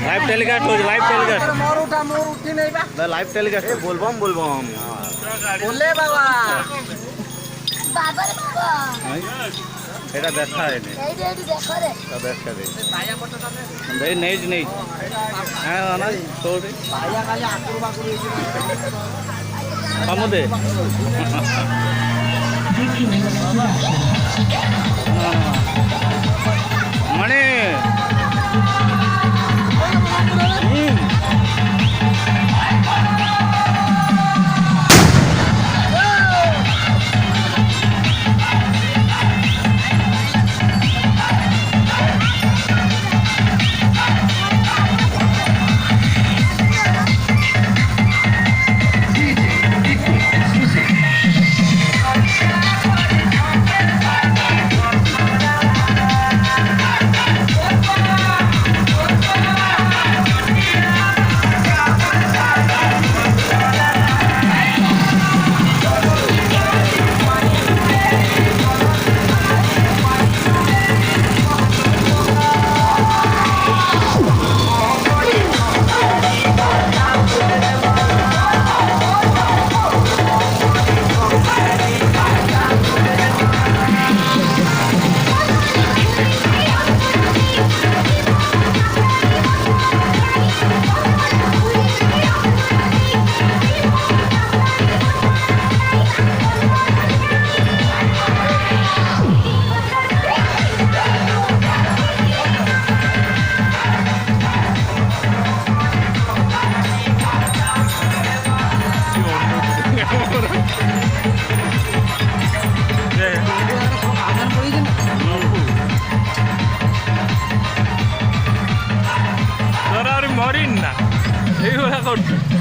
live telecast हो live telecast live telecast बोलबम बोलबम बोले बाबा बाबा रे बाबा এটা দেখা হয়নি এইটা দেখো রে তা দেখা দে ভাই নেই নেই হ্যাঁ না তোরে ভাইয়া খালি আকুর বাকুর আমদে মানে মরিন না এইভাবে করছে